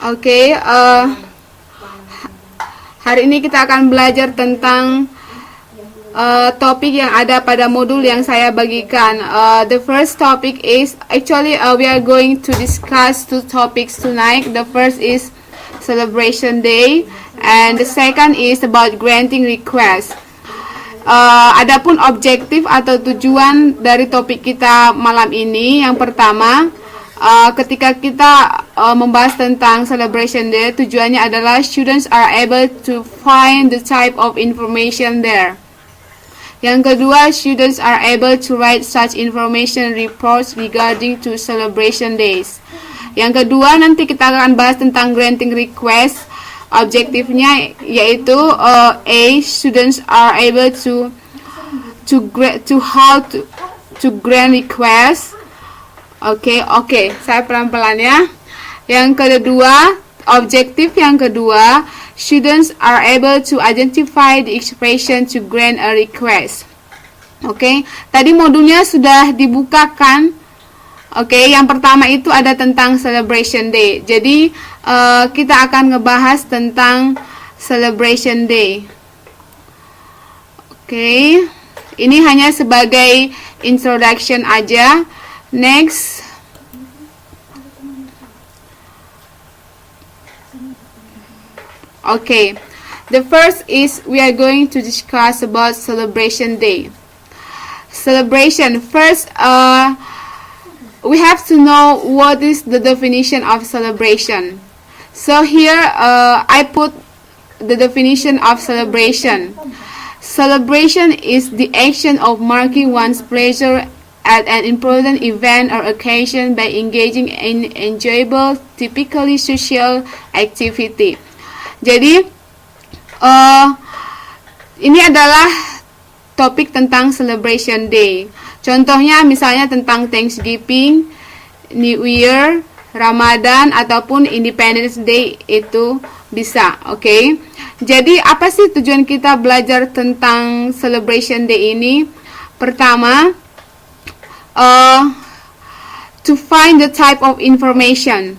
Oke, hari ini kita akan belajar tentang topik yang ada pada modul yang saya bagikan. The first topic is actually we are going to discuss two topics tonight. The first is celebration day, and the second is about granting request. Adapun objektif atau tujuan dari topik kita malam ini, yang pertama, ketika kita membahas tentang celebration day, tujuannya adalah students are able to find the type of information there. Yang kedua, students are able to write such information reports regarding to celebration days. Yang kedua, nanti kita akan bahas tentang granting request. Objektifnya yaitu A, students are able to grant request. Oke, saya pelan-pelan ya. Yang kedua, objektif yang kedua, students are able to identify the expression to grant a request. Oke, tadi modulnya sudah dibukakan. Oke, yang pertama itu ada tentang celebration day. Jadi kita akan ngebahas tentang celebration day. Oke, ini hanya sebagai introduction aja. Next, okay, the first is we are going to discuss about celebration day. Celebration, first, we have to know what is the definition of celebration. So here I put the definition of celebration. Celebration is the action of marking one's pleasure at an important event or occasion by engaging in enjoyable, typically social activity. Jadi ini adalah topik tentang celebration day. Contohnya misalnya tentang Thanksgiving, New Year, Ramadan, ataupun Independence Day itu bisa, oke? Jadi apa sih tujuan kita belajar tentang celebration day ini? Pertama, to find the type of information.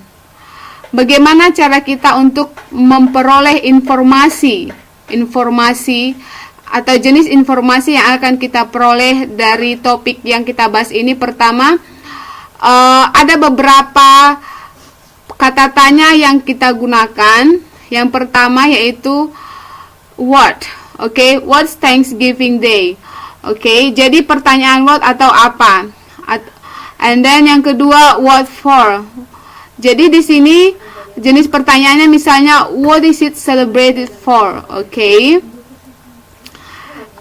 Bagaimana cara kita untuk memperoleh informasi atau jenis informasi yang akan kita peroleh dari topik yang kita bahas ini. Pertama, ada beberapa kata tanya yang kita gunakan. Yang pertama yaitu what. Oke, what's Thanksgiving Day? Oke, jadi pertanyaan what atau apa. And then yang kedua, what for. Jadi di sini jenis pertanyaannya misalnya what is it celebrated for? Oke.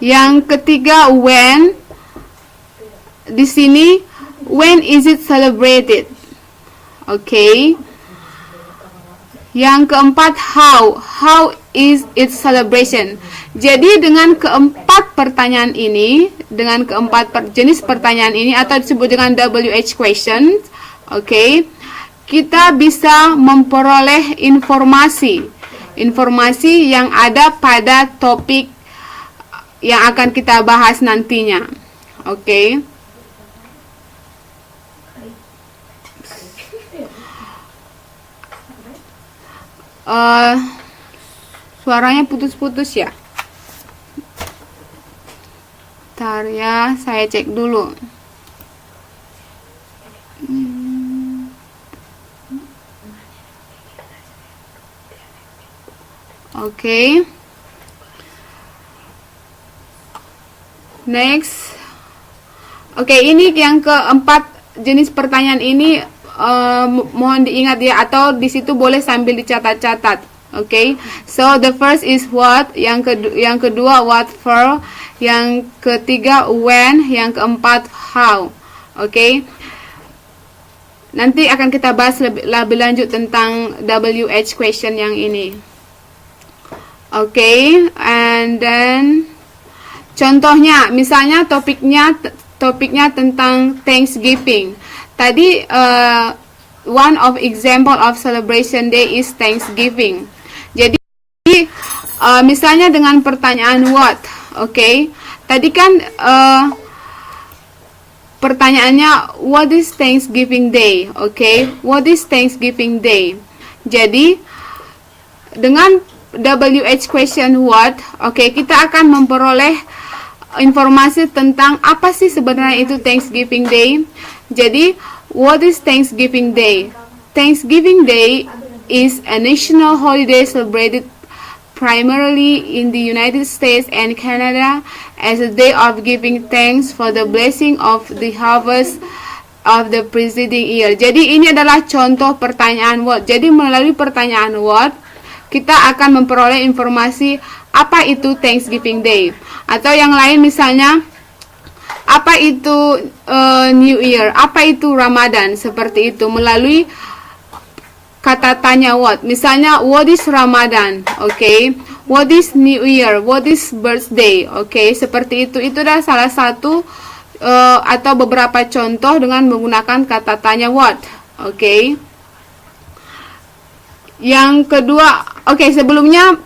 Yang ketiga, when. Di sini when is it celebrated? Oke. Yang keempat, how is its celebration? Jadi dengan keempat pertanyaan ini, dengan keempat jenis pertanyaan ini atau disebut dengan WH question, oke, kita bisa memperoleh informasi yang ada pada topik yang akan kita bahas nantinya. Oke. Suaranya putus-putus ya. Bentar ya, saya cek dulu. Oke. Next. Oke, ini yang keempat jenis pertanyaan ini mohon diingat ya, atau di situ boleh sambil dicatat-catat. Oke. So the first is what, yang kedua what for, yang ketiga when, yang keempat how. Oke. Nanti akan kita bahas lebih lanjut tentang WH question yang ini. Oke, and then contohnya, misalnya topiknya tentang Thanksgiving. Tadi one of example of celebration day is Thanksgiving. Jadi misalnya dengan pertanyaan what, oke? Tadi kan pertanyaannya what is Thanksgiving Day, oke? What is Thanksgiving Day? Jadi dengan WH question what, kita akan memperoleh informasi tentang apa sih sebenarnya itu Thanksgiving Day. Jadi, what is Thanksgiving Day? Thanksgiving Day is a national holiday celebrated primarily in the United States and Canada as a day of giving thanks for the blessing of the harvest of the preceding year. Jadi ini adalah contoh pertanyaan what. Jadi melalui pertanyaan what, kita akan memperoleh informasi apa itu Thanksgiving Day. Atau yang lain misalnya, apa itu New Year, apa itu Ramadan, seperti itu melalui kata tanya what. Misalnya, what is Ramadan? What is New Year? What is birthday? Seperti itu. Itu adalah salah satu atau beberapa contoh dengan menggunakan kata tanya what. Yang kedua, sebelumnya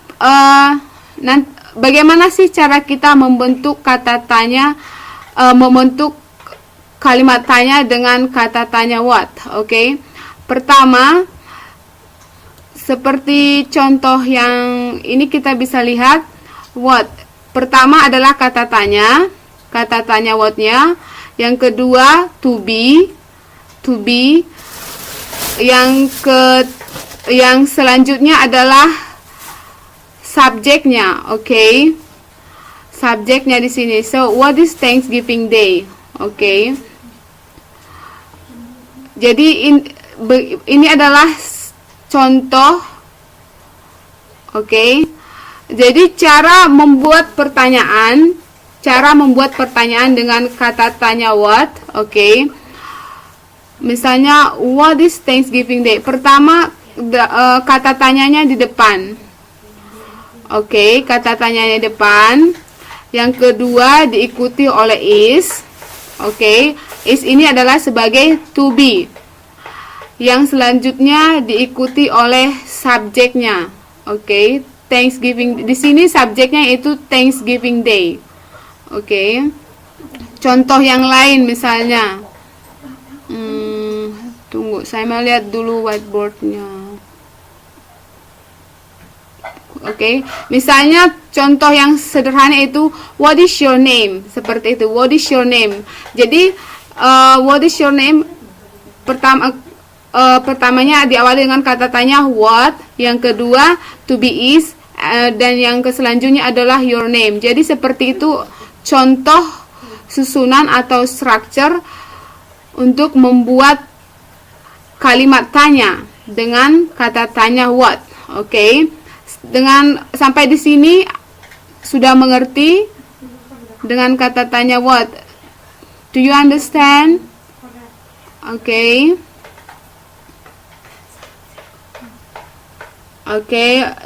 bagaimana sih cara kita membentuk kata tanya, membentuk kalimat tanya dengan kata tanya what? Pertama, seperti contoh yang ini kita bisa lihat what. Pertama adalah kata tanya what-nya. Yang kedua to be. Yang selanjutnya adalah subjeknya, subjeknya di sini. So, what is Thanksgiving Day? Jadi ini adalah contoh, Jadi cara membuat pertanyaan dengan kata tanya what, Misalnya, what is Thanksgiving Day? Pertama, kata tanyanya di depan. Kata tanyanya di depan. Yang kedua diikuti oleh is. Is ini adalah sebagai to be. Yang selanjutnya diikuti oleh subjeknya. Thanksgiving. Di sini subjeknya itu Thanksgiving Day. Contoh yang lain misalnya. Tunggu, saya mau lihat dulu whiteboardnya. Misalnya contoh yang sederhana itu what is your name? Seperti itu, what is your name? Jadi what is your name? Pertamanya diawali dengan kata tanya what, yang kedua to be is, dan yang selanjutnya adalah your name. Jadi seperti itu contoh susunan atau structure untuk membuat kalimat tanya dengan kata tanya what. Dengan sampai di sini sudah mengerti dengan kata tanya what? Do you understand?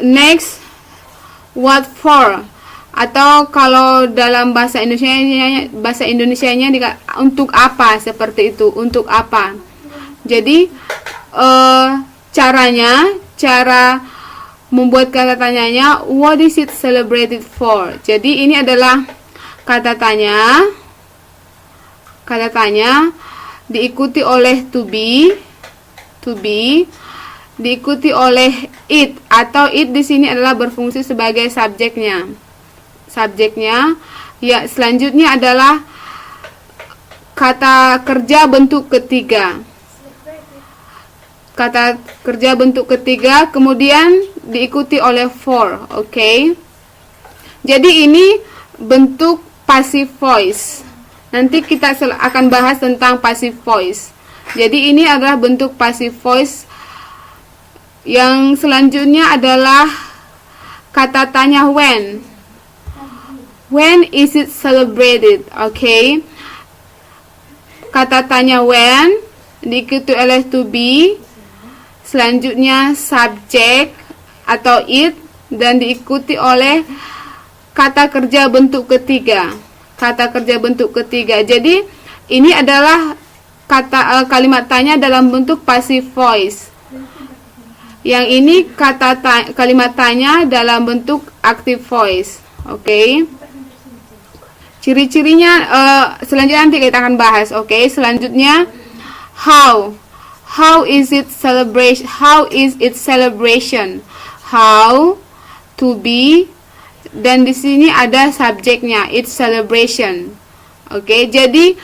Next, what for? Atau kalau dalam bahasa Indonesianya untuk apa, seperti itu, untuk apa. Jadi cara membuat kata tanyanya what is it celebrated for. Jadi ini adalah kata tanya diikuti oleh to be, diikuti oleh it, atau it di sini adalah berfungsi sebagai subjeknya. Ya, selanjutnya adalah kata kerja bentuk ketiga. Kata kerja bentuk ketiga kemudian diikuti oleh for. Jadi ini bentuk passive voice. Nanti kita akan bahas tentang passive voice. Jadi ini adalah bentuk passive voice. Yang selanjutnya adalah kata tanya when. When is it celebrated? Kata tanya when diikuti oleh to be, selanjutnya subjek atau it, dan diikuti oleh kata kerja bentuk ketiga. Jadi ini adalah kalimat tanya dalam bentuk passive voice. Yang ini kalimat tanya dalam bentuk active voice. Ciri-cirinya selanjutnya nanti kita akan bahas. Selanjutnya how How is it celebration? How is it celebration? How, to be, dan di sini ada subjeknya, it's celebration. Oke, jadi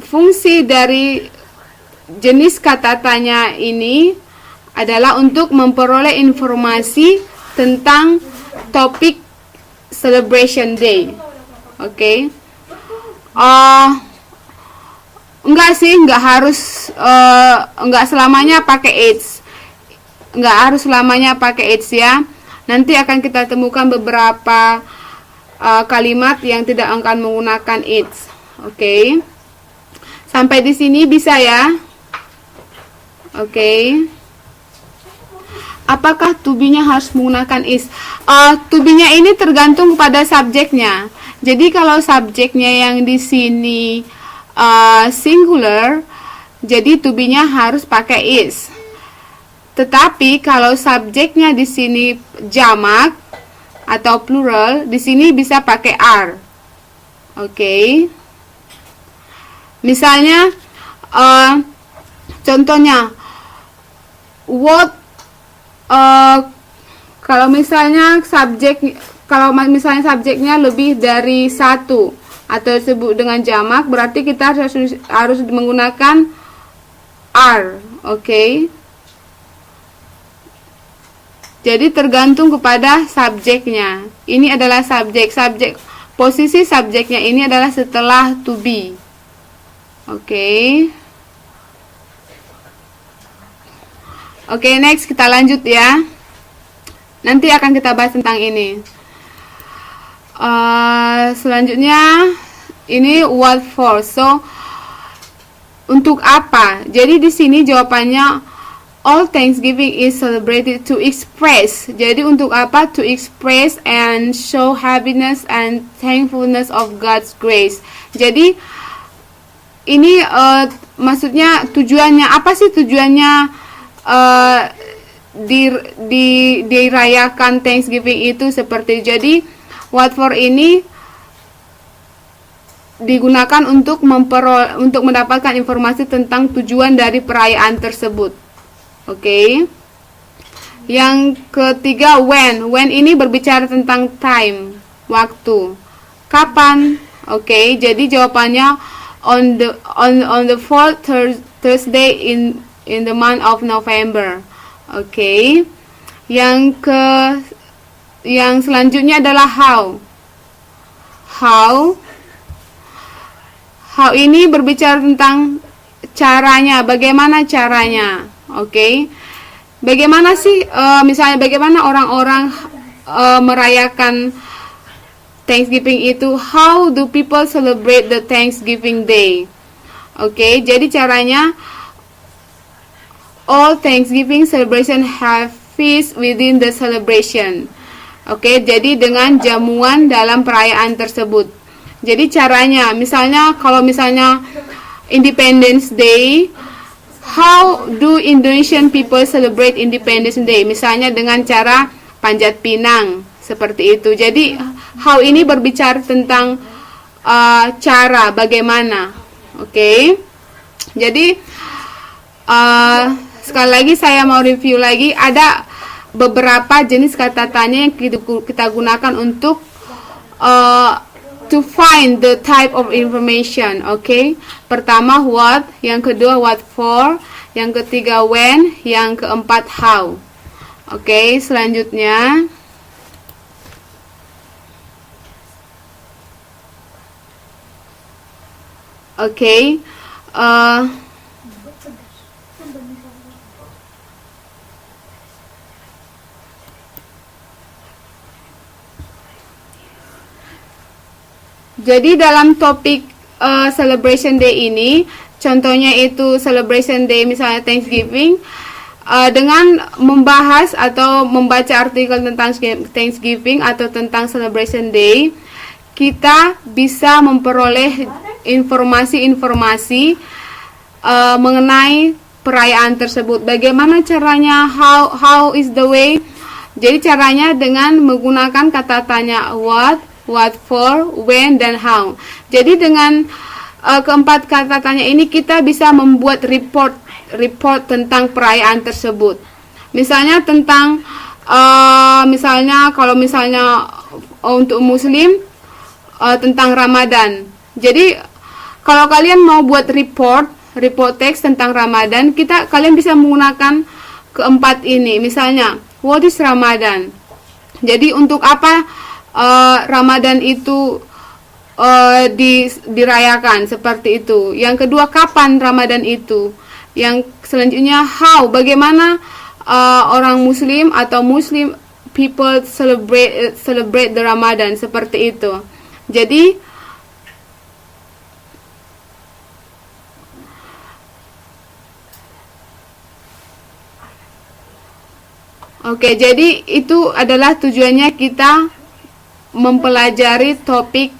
fungsi dari jenis kata tanya ini adalah untuk memperoleh informasi tentang topik celebration day. Oke. Enggak sih, enggak selamanya pakai it's. Enggak harus selamanya pakai it's ya. Nanti akan kita temukan beberapa kalimat yang tidak akan menggunakan it's. Oke. Sampai di sini bisa ya? Oke. Apakah to be-nya harus menggunakan is? To be-nya ini tergantung pada subjeknya. Jadi kalau subjeknya yang di sini singular, jadi to be-nya harus pakai is. Tetapi kalau subjeknya di sini jamak atau plural, di sini bisa pakai are. Oke. Misalnya, contohnya, what, kalau misalnya subjeknya lebih dari satu atau disebut dengan jamak, berarti kita harus menggunakan are. Oke. Jadi tergantung kepada subjeknya. Ini adalah subjek. Posisi subjeknya ini adalah setelah to be. Oke. Oke, next kita lanjut ya. Nanti akan kita bahas tentang ini. Selanjutnya ini what for. So untuk apa? Jadi di sini jawabannya all Thanksgiving is celebrated to express. Jadi untuk apa? To express and show happiness and thankfulness of God's grace. Jadi ini maksudnya tujuannya apa sih? Tujuannya dirayakan Thanksgiving itu seperti, jadi what for ini digunakan untuk mendapatkan informasi tentang tujuan dari perayaan tersebut. Oke. Yang ketiga when ini berbicara tentang time, waktu, kapan. Oke, jadi jawabannya on the fourth Thursday in the month of November. Oke. Yang selanjutnya adalah how. How ini berbicara tentang caranya, bagaimana caranya. Oke. Bagaimana sih misalnya bagaimana orang-orang merayakan Thanksgiving itu? How do people celebrate the Thanksgiving day? Oke, jadi caranya all Thanksgiving celebration have feast within the celebration. Oke, jadi dengan jamuan dalam perayaan tersebut. Jadi caranya, misalnya kalau misalnya Independence Day, how do Indonesian people celebrate Independence Day? Misalnya dengan cara panjat pinang, seperti itu. Jadi how ini berbicara tentang cara, bagaimana. Oke. Jadi sekali lagi saya mau review lagi, ada beberapa jenis kata tanya yang kita gunakan untuk to find the type of information. Oke. Pertama what, yang kedua what for, yang ketiga when, yang keempat how. Oke, selanjutnya oke. Jadi dalam topik celebration day ini, contohnya itu celebration day misalnya Thanksgiving, dengan membahas atau membaca artikel tentang Thanksgiving atau tentang celebration day, kita bisa memperoleh informasi-informasi mengenai perayaan tersebut. Bagaimana caranya? How is the way? Jadi caranya dengan menggunakan kata tanya what for, when, dan how. Jadi dengan keempat kata tanya ini kita bisa membuat report tentang perayaan tersebut. Misalnya tentang misalnya kalau misalnya untuk muslim tentang Ramadan. Jadi kalau kalian mau buat report teks tentang Ramadan, kalian bisa menggunakan keempat ini. Misalnya, what is Ramadan? Jadi untuk apa Ramadan itu dirayakan, seperti itu. Yang kedua, kapan Ramadan itu? Yang selanjutnya, how, bagaimana orang muslim atau muslim people celebrate the Ramadan, seperti itu. Jadi jadi itu adalah tujuannya kita mempelajari topik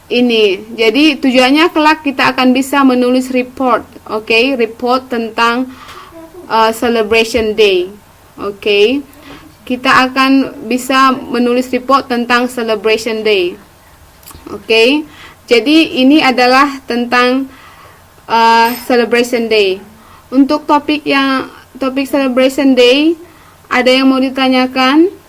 ini. Jadi tujuannya kelak kita akan bisa menulis report, report tentang celebration day. Kita akan bisa menulis report tentang celebration day. Jadi ini adalah tentang celebration day. Untuk topik celebration day, ada yang mau ditanyakan?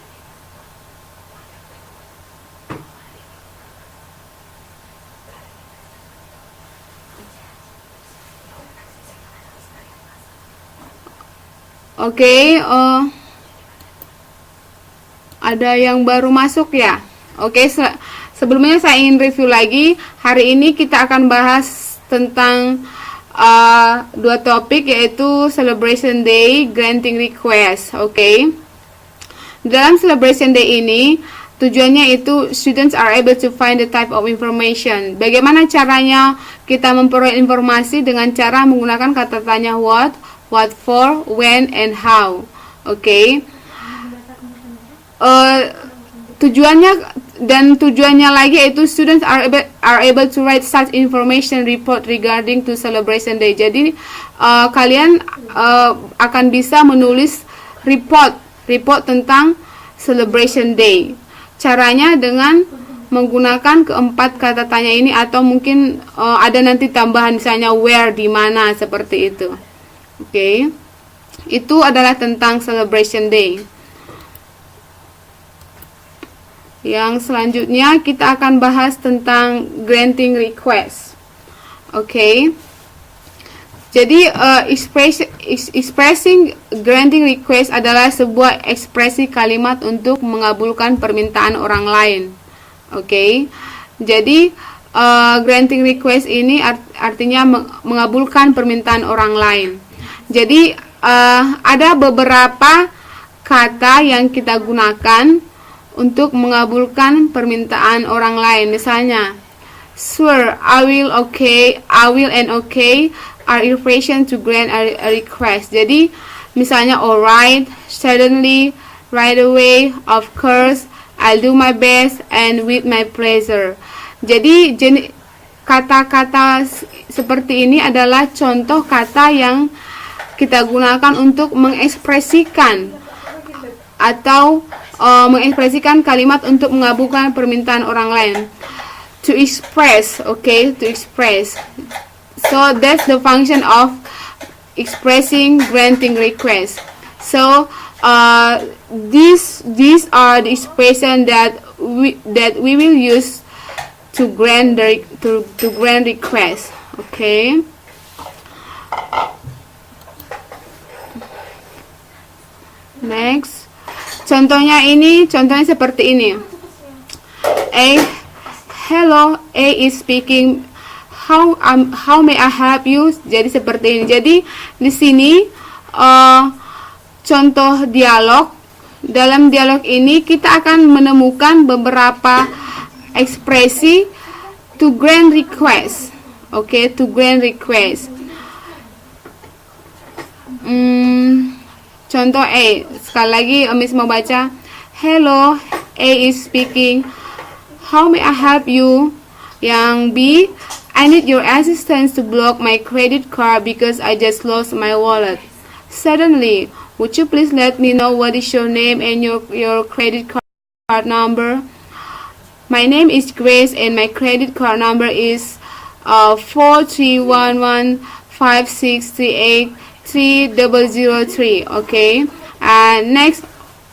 Ada yang baru masuk ya? Sebelumnya saya ingin review lagi. Hari ini kita akan bahas tentang dua topik, yaitu celebration day, granting request. Dalam celebration day ini tujuannya itu students are able to find the type of information. Bagaimana caranya kita memperoleh informasi dengan cara menggunakan kata tanya what for, when, and how. Tujuannya lagi yaitu students are able to write such information report regarding to celebration day. Jadi kalian akan bisa menulis report tentang celebration day. Caranya dengan menggunakan keempat kata tanya ini, atau mungkin ada nanti tambahan misalnya where, di mana, seperti itu. Itu adalah tentang celebration day. Yang selanjutnya kita akan bahas tentang granting request. Jadi expressing granting request adalah sebuah ekspresi kalimat untuk mengabulkan permintaan orang lain. Jadi granting request ini artinya mengabulkan permintaan orang lain. Jadi ada beberapa kata yang kita gunakan untuk mengabulkan permintaan orang lain. Misalnya, sure, I will, and are expression to grant a request. Jadi misalnya alright, suddenly, right away, of course, I'll do my best, and with my pleasure. Jadi kata-kata seperti ini adalah contoh kata yang kita gunakan untuk mengekspresikan atau mengekspresikan kalimat untuk mengabulkan permintaan orang lain. To express, to express. So that's the function of expressing granting request. So these are the expression that we will use to grant request. Next, contohnya seperti ini. Hello, A is speaking. How may I help you? Jadi seperti ini. Jadi di sini contoh dialog. Dalam dialog ini kita akan menemukan beberapa ekspresi to grant request. To grant request. Contoh A. Sekali lagi Miss mau baca. Hello, A is speaking. How may I help you? Yang B, I need your assistance to block my credit card because I just lost my wallet. Suddenly, would you please let me know what is your name and your credit card number? My name is Grace and my credit card number is 431156383003. Okay, and next.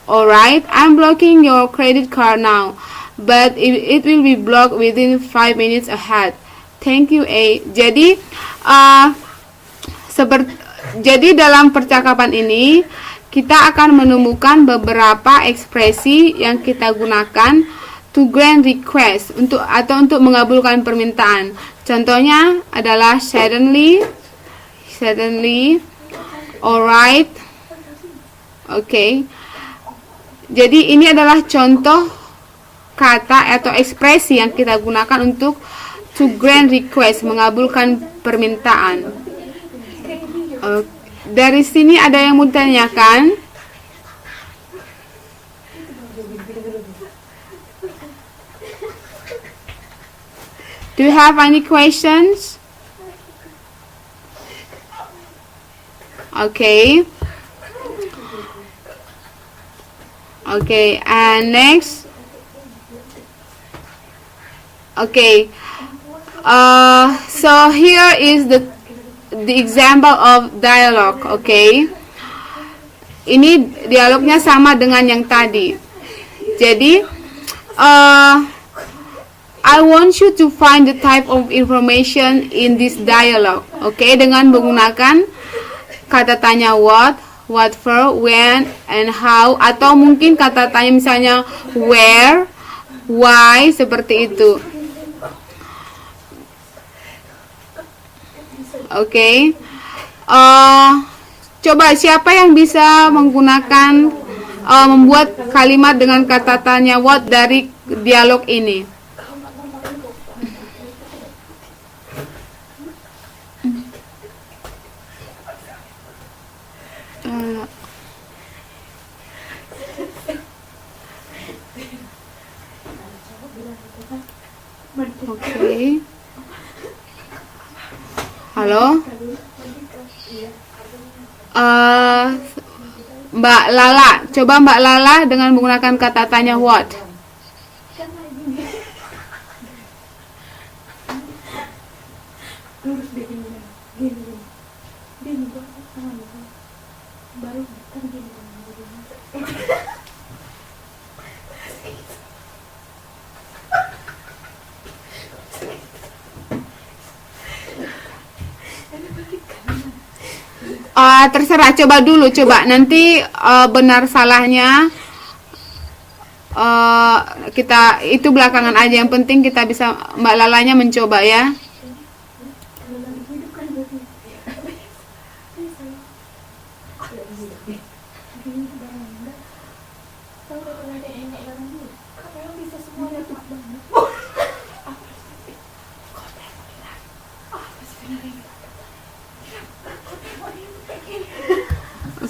Alright, I'm blocking your credit card now, but it will be blocked within 5 minutes ahead. Thank you, A. Jadi, jadi dalam percakapan ini kita akan menemukan beberapa ekspresi yang kita gunakan to grant request untuk mengabulkan permintaan. Contohnya adalah suddenly, alright, okay. Jadi ini adalah contoh kata atau ekspresi yang kita gunakan untuk to grant request, mengabulkan permintaan. Dari sini ada yang mau ditanyakan? Do you have any questions? Okay. Okay, and next. Okay. So here is the example of dialogue. Okay. Ini dialognya sama dengan yang tadi. Jadi, I want you to find the type of information in this dialogue. Okay, dengan menggunakan kata tanya what for, when, and how, atau mungkin kata tanya misalnya where, why, seperti itu. Oke. Coba siapa yang bisa menggunakan membuat kalimat dengan kata tanya what dari dialog ini? Oke. Halo. Mbak Lala, coba Mbak Lala dengan menggunakan kata tanya what. Terserah, coba dulu, coba nanti benar salahnya kita itu belakangan aja, yang penting kita bisa Mbak Lalanya mencoba ya.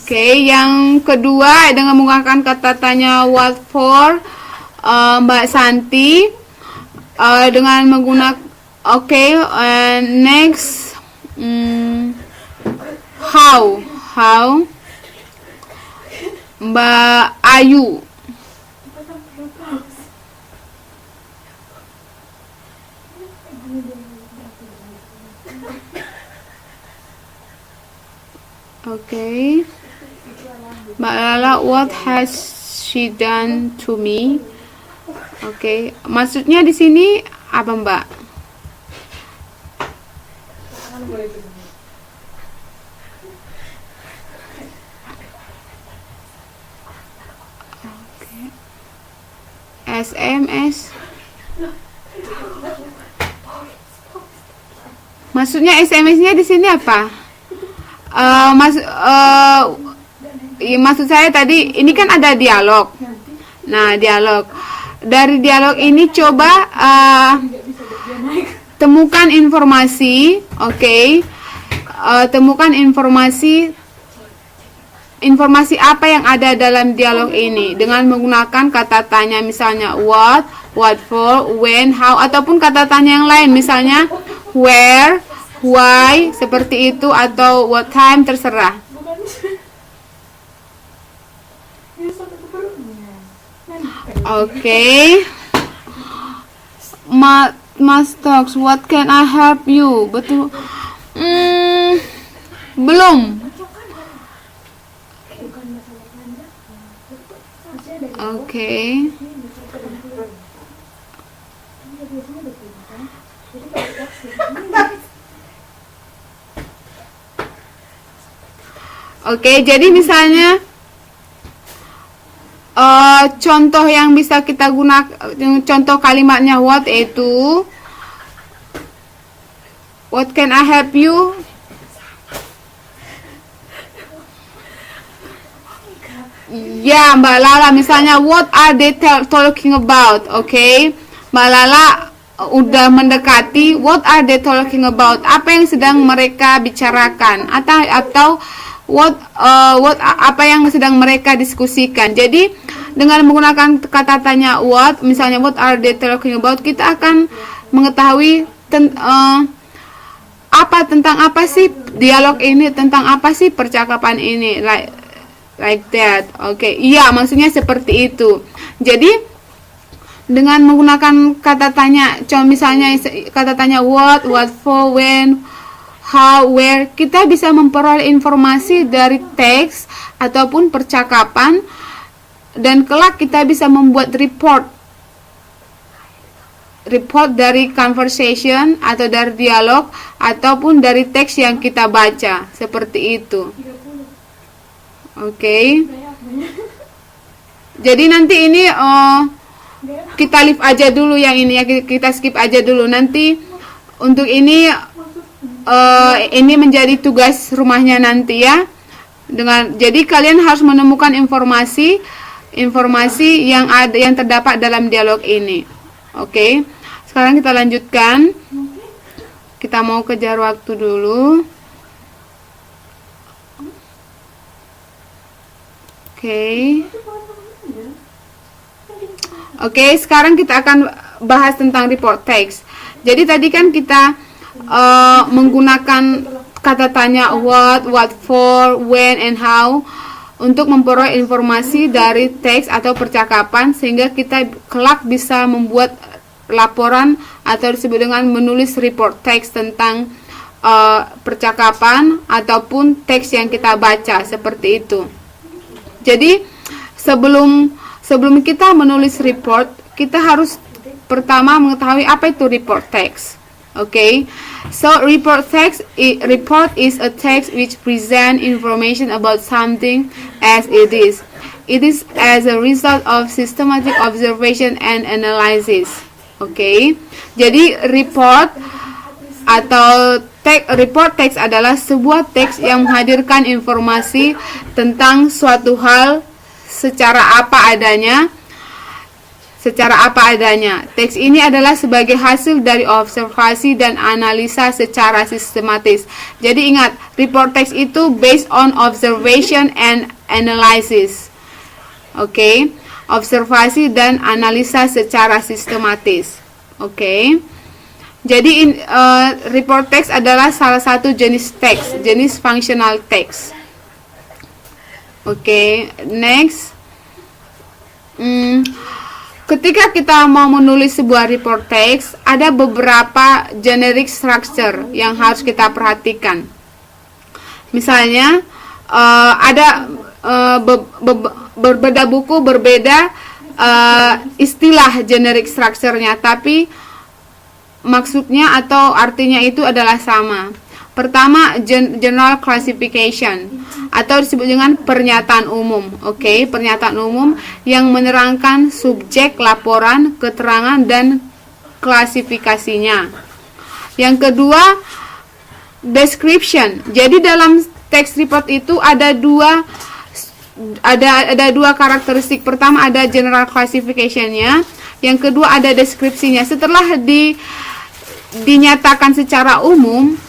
Oke, yang kedua dengan menggunakan kata tanya what for, Mbak Santi dengan menggunakan next how Mbak Ayu. Oke. Mbak Lala, what has she done to me? Oke, maksudnya di sini apa, Mbak? Oke. SMS. Maksudnya SMS-nya di sini apa? Maksud saya tadi ini kan ada dialog. Nah, dialog. Dari dialog ini coba temukan informasi, oke. Temukan informasi apa yang ada dalam dialog ini dengan menggunakan kata tanya misalnya what for, when, how, ataupun kata tanya yang lain misalnya where, why, seperti itu, atau what time, terserah. Oke. Mas Talks, what can I help you? Betul. Belum. Oke. Oke, jadi misalnya contoh yang bisa kita gunakan, contoh kalimatnya what itu, what can I help you? Ya, Mbak Lala, misalnya what are they talking about? Oke, Mbak Lala udah mendekati what are they talking about? Apa yang sedang mereka bicarakan? Atau what apa yang sedang mereka diskusikan? Jadi dengan menggunakan kata tanya what, misalnya what are they talking about, kita akan mengetahui tentang apa sih dialog ini, tentang apa sih percakapan ini, like that. Oke, iya, maksudnya seperti itu. Jadi dengan menggunakan kata tanya, misalnya kata tanya what for, when, how, where, kita bisa memperoleh informasi dari teks ataupun percakapan, dan kelak kita bisa membuat report dari conversation atau dari dialog ataupun dari teks yang kita baca, seperti itu. Oke. Jadi nanti ini kita leave aja dulu yang ini ya, kita skip aja dulu. Nanti untuk ini menjadi tugas rumahnya nanti ya. Jadi kalian harus menemukan informasi yang terdapat dalam dialog ini. Oke. Sekarang kita lanjutkan. Kita mau kejar waktu dulu. Oke, sekarang kita akan bahas tentang report text. Jadi tadi kan kita menggunakan kata tanya what for, when, and how untuk memperoleh informasi dari teks atau percakapan, sehingga kita kelak bisa membuat laporan atau disebut dengan menulis report text tentang percakapan ataupun teks yang kita baca, seperti itu. Jadi sebelum kita menulis report, kita harus pertama mengetahui apa itu report text. Okay, so report is a text which present information about something as it is. It is as a result of systematic observation and analysis. Okay, jadi report text adalah sebuah teks yang menghadirkan informasi tentang suatu hal secara apa adanya. Teks ini adalah sebagai hasil dari observasi dan analisa secara sistematis. Jadi ingat, report text itu based on observation and analysis. Oke, observasi dan analisa secara sistematis. Oke. Jadi report text adalah salah satu jenis teks, jenis functional text. Oke, next. Ketika kita mau menulis sebuah report text, ada beberapa generic structure yang harus kita perhatikan. Misalnya, ada berbeda buku, berbeda istilah generic structure-nya, tapi maksudnya atau artinya itu adalah sama. Pertama, general classification atau disebut dengan pernyataan umum. Oke, pernyataan umum yang menerangkan subjek laporan, keterangan, dan klasifikasinya. Yang kedua, description. Jadi dalam teks report itu ada dua karakteristik. Pertama ada general classification-nya, yang kedua ada deskripsinya. Setelah dinyatakan secara umum,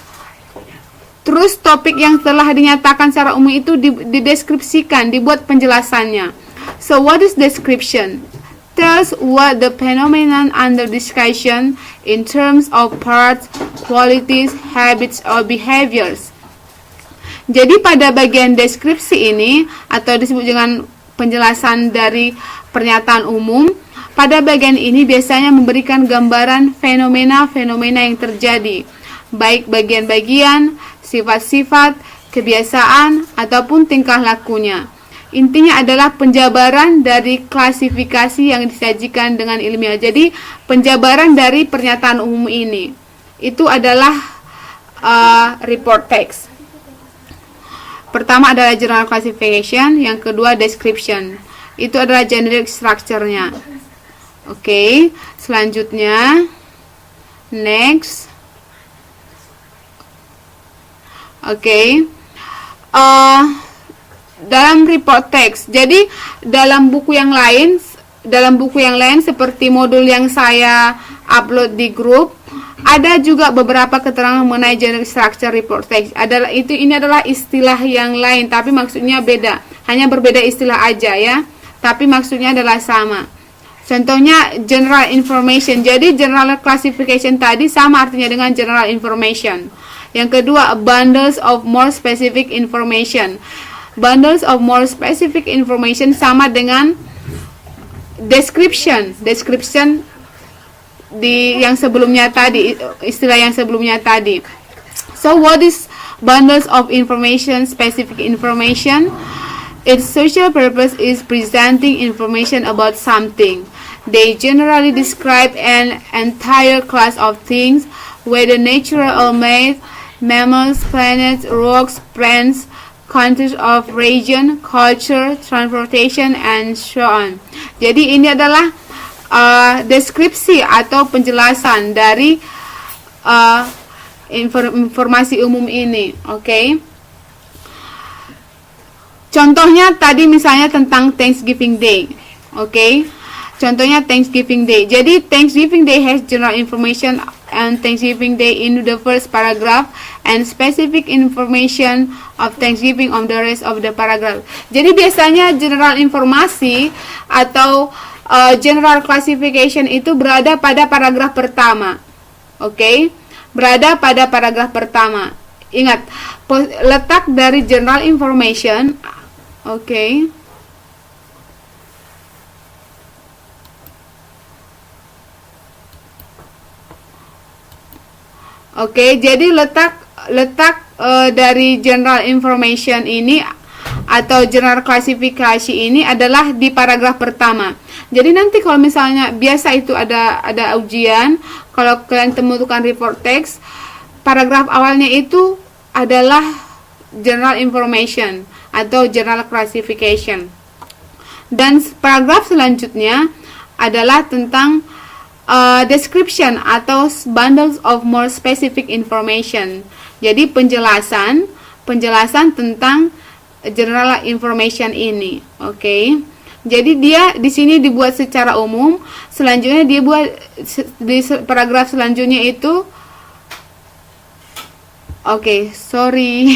terus topik yang telah dinyatakan secara umum itu dideskripsikan, dibuat penjelasannya. So what is description? Tells what the phenomenon under discussion in terms of parts, qualities, habits, or behaviors. Jadi pada bagian deskripsi ini atau disebut dengan penjelasan dari pernyataan umum, Pada bagian ini biasanya memberikan gambaran fenomena-fenomena yang terjadi, baik bagian-bagian, sifat-sifat, kebiasaan, ataupun tingkah lakunya. Intinya adalah penjabaran dari klasifikasi yang disajikan dengan ilmiah. Jadi penjabaran dari pernyataan umum ini itu adalah report text. Pertama adalah general classification, yang kedua description. Itu adalah generic structure-nya. Oke, selanjutnya next. Oke. Dalam report text. Jadi dalam buku yang lain seperti modul yang saya upload di grup, ada juga beberapa keterangan mengenai generic structure report text. Ini adalah istilah yang lain, tapi maksudnya beda. Hanya berbeda istilah aja ya, tapi maksudnya adalah sama. Contohnya general information. Jadi general classification tadi sama artinya dengan general information. Yang kedua, bundles of more specific information. Bundles of more specific information sama dengan description. Description di yang sebelumnya tadi, istilah yang sebelumnya tadi. So what is bundles of information, specific information? Its social purpose is presenting information about something. They generally describe an entire class of things, whether natural or made, mammals, planets, rocks, plants, countries of region, culture, transportation, and so on. Jadi ini adalah deskripsi atau penjelasan dari informasi umum ini. Oke. Contohnya tadi misalnya tentang Thanksgiving Day. Oke. Contohnya Thanksgiving Day. Jadi Thanksgiving Day has general information and Thanksgiving Day in the first paragraph and specific information of Thanksgiving on the rest of the paragraph. Jadi biasanya general informasi atau general classification itu berada pada paragraf pertama. Oke? Berada pada paragraf pertama. Ingat, letak dari general information. Oke. Oke, jadi letak dari general information ini atau general klasifikasi ini adalah di paragraf pertama. Jadi nanti kalau misalnya biasa itu ada ujian, kalau kalian temukan report text, paragraf awalnya itu adalah general information atau general classification. Dan paragraf selanjutnya adalah tentang description atau bundles of more specific information. Jadi penjelasan tentang general information ini. Oke. Jadi dia di sini dibuat secara umum. Selanjutnya dia buat di paragraf selanjutnya itu sorry.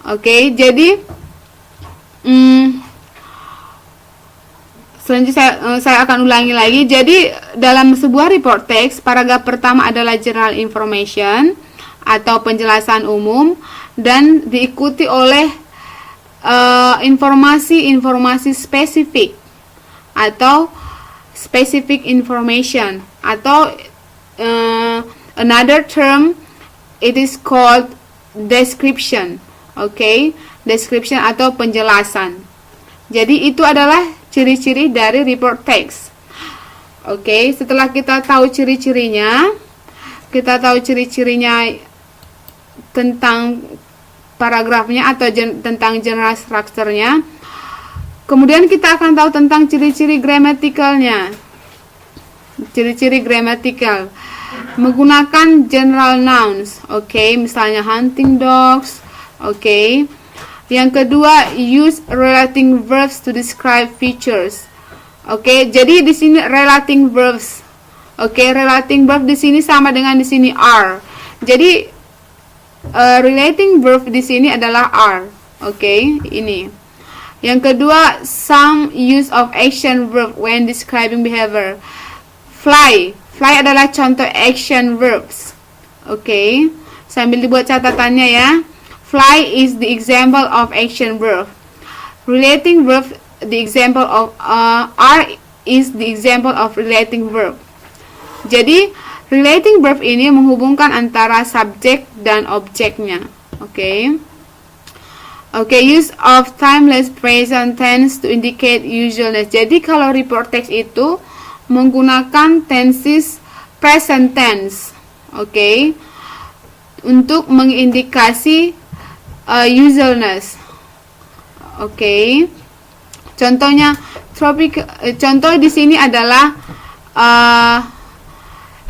Oke, jadi selanjutnya saya akan ulangi lagi. Jadi dalam sebuah report text, paragraf pertama adalah general information atau penjelasan umum dan diikuti oleh informasi spesifik atau specific information atau another term it is called description. Oke, description atau penjelasan. Jadi itu adalah ciri-ciri dari report text. Oke, setelah kita tahu ciri-cirinya, tentang paragrafnya atau tentang general structure-nya, kemudian kita akan tahu tentang ciri-ciri gramatikalnya. Ciri-ciri gramatikal menggunakan general nouns. Oke, misalnya hunting dogs. Oke. Yang kedua, use relating verbs to describe features. Oke, jadi di sini relating verbs. Oke, relating verb di sini sama dengan di sini are. Jadi relating verb di sini adalah are. Oke, ini. Yang kedua, some use of action verb when describing behavior. Fly adalah contoh action verbs. Oke, sambil dibuat catatannya ya. Fly is the example of action verb. Relating verb, the example of are is the example of relating verb. Jadi relating verb ini menghubungkan antara subjek dan objeknya. Oke, use of timeless present tense to indicate usualness. Jadi kalau report text itu menggunakan tenses present tense, untuk mengindikasi usualness. Contohnya contoh di sini adalah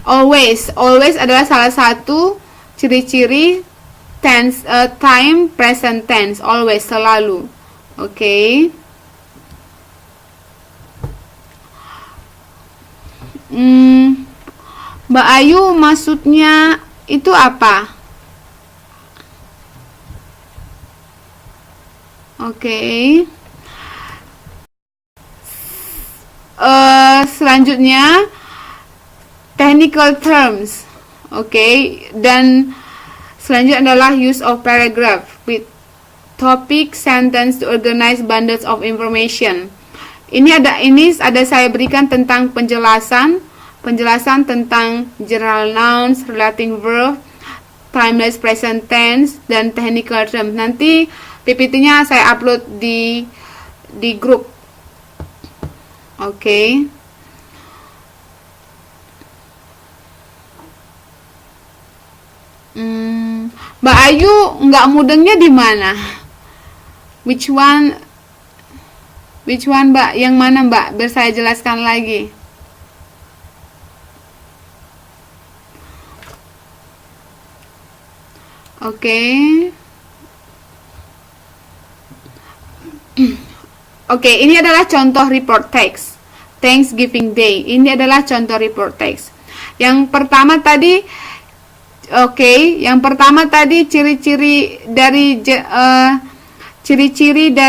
always adalah salah satu ciri-ciri tense time present tense, always, selalu. Mbak Ayu, maksudnya itu apa? Selanjutnya technical terms. Dan selanjutnya adalah use of paragraph with topic sentence to organize bundles of information. Ini ada saya berikan tentang penjelasan tentang general nouns, relating verb, timeless present tense, dan technical terms. Nanti PPT-nya saya upload di grup. Mbak Ayu nggak mudengnya di mana? Which one Mbak? Yang mana Mbak? Biar saya jelaskan lagi. Ini adalah contoh report text Thanksgiving Day. Ini adalah contoh report text. Yang pertama tadi ciri-ciri dari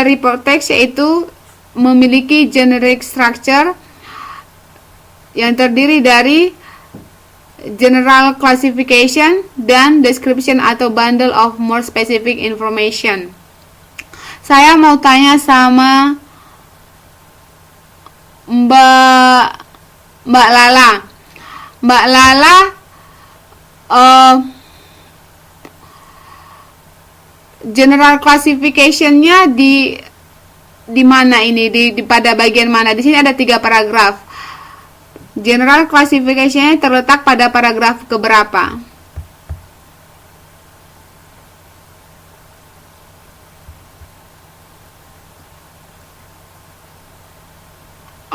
report text yaitu memiliki generic structure yang terdiri dari general classification dan description atau bundle of more specific information. Saya mau tanya sama Mbak Lala. General classification-nya di mana ini? Pada bagian mana? Di sini ada 3 paragraf. General classification-nya terletak pada paragraf keberapa?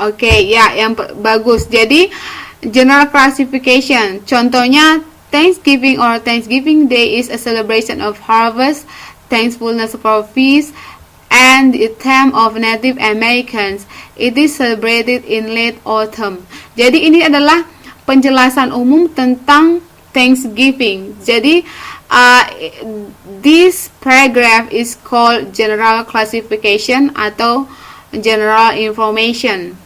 Yang bagus. Jadi general classification, contohnya Thanksgiving or Thanksgiving Day is a celebration of harvest, thankfulness for feast, and the time of Native Americans. It is celebrated in late autumn. Jadi ini adalah penjelasan umum tentang Thanksgiving. Jadi this paragraph is called general classification atau general information.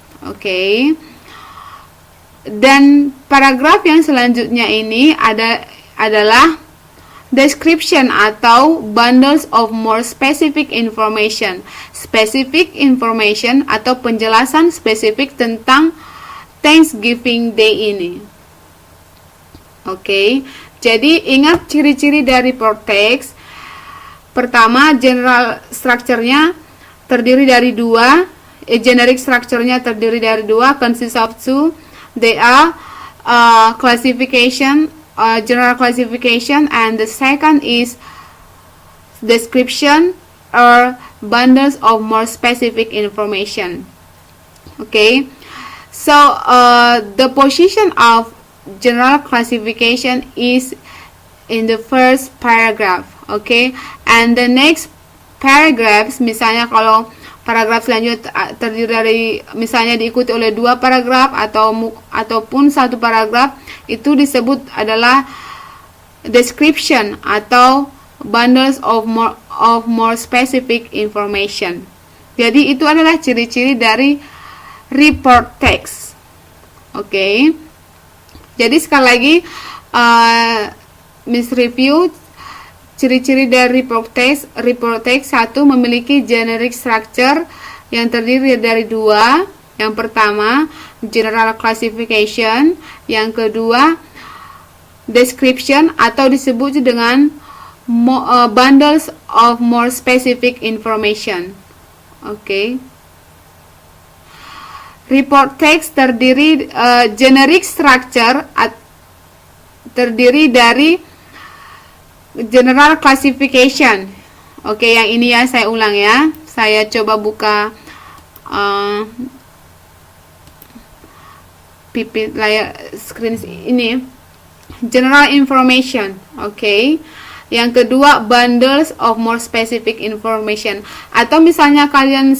Dan paragraf yang selanjutnya ini adalah description atau bundles of more specific information. Specific information atau penjelasan spesifik tentang Thanksgiving Day ini. Jadi ingat ciri-ciri dari report text. Pertama, general structure-nya terdiri dari 2. Generic structure-nya terdiri dari 2, consists of 2. They are classification, general classification, and the second is description or bundles of more specific information. So the position of general classification is in the first paragraph. And the next paragraphs, misalnya kalau paragraf selanjutnya terdiri dari misalnya diikuti oleh 2 paragraf ataupun 1 paragraf, itu disebut adalah description atau bundles of more specific information. Jadi itu adalah ciri-ciri dari report text. Jadi sekali lagi Miss review ciri-ciri dari report text. Report text 1 memiliki generic structure yang terdiri dari 2, Yang pertama, general classification. Yang kedua, description atau disebut dengan bundles of more specific information. Oke. Report text terdiri generic structure terdiri dari general classification. Oke, yang ini ya saya ulang ya. Saya coba buka pipit layar screen ini. General information. Oke. Yang kedua, bundles of more specific information. Atau misalnya kalian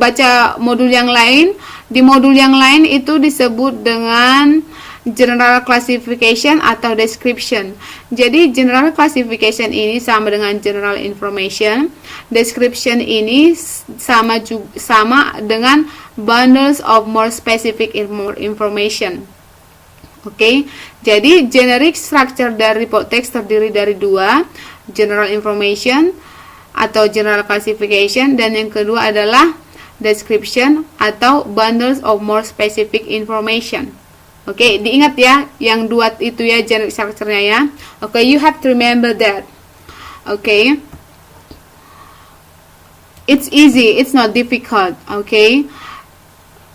baca modul yang lain, di modul yang lain itu disebut dengan general classification atau description. Jadi general classification ini sama dengan general information. Description ini sama dengan bundles of more specific information. Oke, jadi generic structure dari report text terdiri dari dua, general information atau general classification, dan yang kedua adalah description atau bundles of more specific information. Oke, diingat ya, yang dua itu ya generic structure-nya ya. Oke, you have to remember that. Oke, it's easy, it's not difficult. Oke.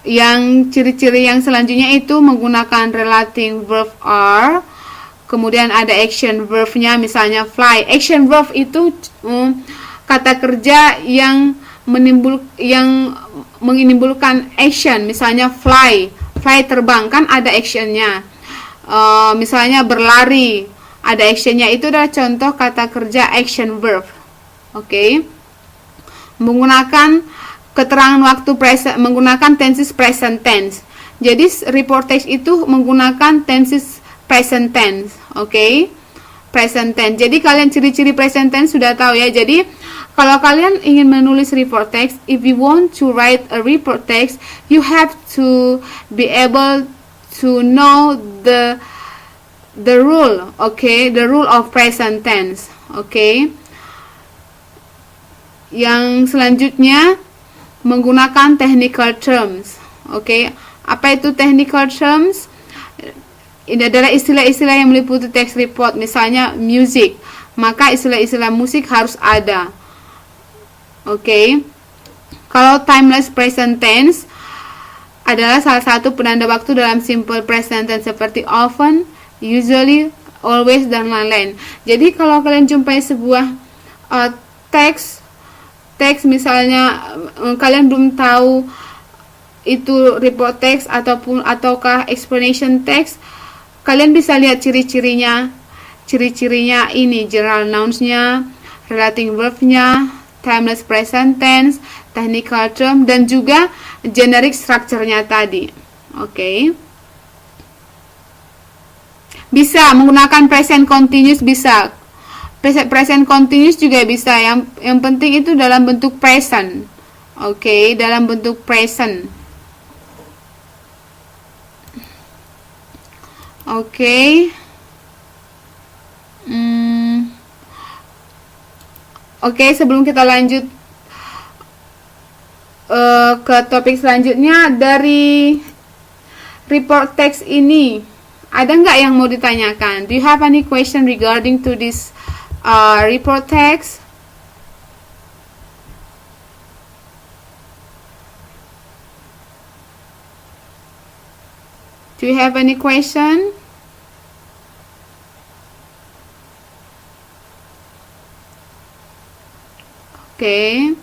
Yang ciri-ciri yang selanjutnya itu menggunakan relating verb are, kemudian ada action verb-nya, misalnya fly. Action verb itu kata kerja yang menimbulkan action, misalnya fly terbang kan ada actionnya. Misalnya berlari ada actionnya, itu adalah contoh kata kerja action verb. Oke. Menggunakan keterangan waktu present, menggunakan tenses present tense. Jadi report text itu menggunakan tenses present tense. Oke. Present tense. Jadi kalian ciri-ciri present tense sudah tahu ya. Jadi kalau kalian ingin menulis report text, if you want to write a report text, you have to be able to know the rule, okay? The rule of present tense. Okay? Yang selanjutnya menggunakan technical terms. Oke, apa itu technical terms? Ini adalah istilah-istilah yang meliputi text report, misalnya music. Maka istilah-istilah musik harus ada. Oke. Kalau timeless present tense adalah salah satu penanda waktu dalam simple present tense seperti often, usually, always, dan lain-lain. Jadi kalau kalian jumpai sebuah teks misalnya kalian belum tahu itu report text ataukah explanation text, kalian bisa lihat ciri-cirinya ini general nouns-nya, relating verb-nya, timeless present tense, technical term, dan juga generic structure-nya tadi. Oke. Bisa menggunakan present continuous, bisa. Present continuous juga bisa. Yang penting itu dalam bentuk present. Oke, dalam bentuk present. Oke. Oke, sebelum kita lanjut ke topik selanjutnya, dari report text ini ada nggak yang mau ditanyakan? Do you have any question regarding to this report text? Do you have any question? Okay.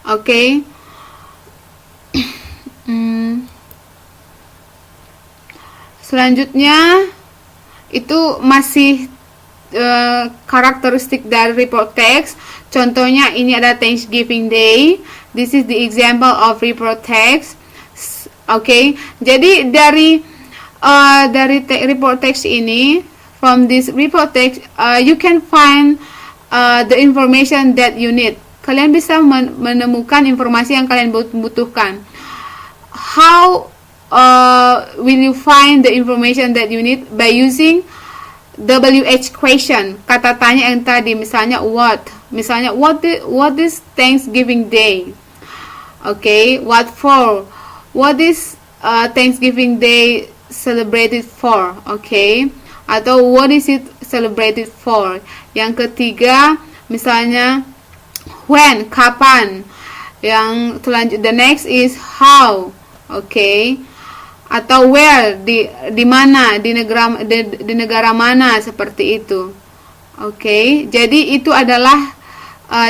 Okay. Selanjutnya itu masih karakteristik dari report text. Contohnya ini ada Thanksgiving Day. This is the example of report text. Okay, jadi dari report text ini, from this report text, you can find the information that you need. Kalian bisa menemukan informasi yang kalian butuhkan. How will you find the information that you need? By using WH question, kata tanya yang tadi, misalnya what is Thanksgiving Day? Okay, what for? What is Thanksgiving Day celebrated for? Okay, atau what is it celebrated for? Yang ketiga, misalnya when, kapan. Yang selanjutnya, the next is how. Okay, atau where, di mana, di negara mana, seperti itu. Okay, jadi itu adalah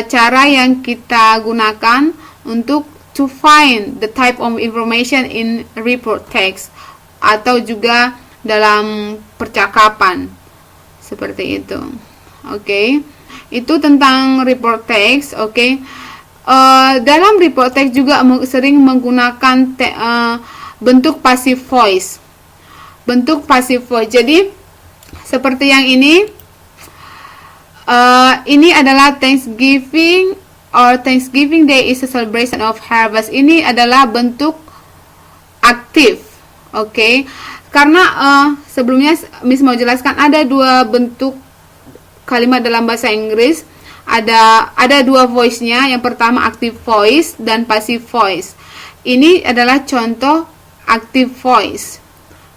cara yang kita gunakan untuk to find the type of information in report text atau juga dalam percakapan, seperti itu. Okay, itu tentang report text. Okay, dalam report text juga sering menggunakan bentuk passive voice. Bentuk passive voice. Jadi seperti yang ini adalah Thanksgiving or Thanksgiving Day is a celebration of harvest. Ini adalah bentuk aktif. Okay, karena sebelumnya Miss mau jelaskan ada dua bentuk kalimat dalam bahasa Inggris. Ada dua voice-nya. Yang pertama active voice dan passive voice. Ini adalah contoh active voice.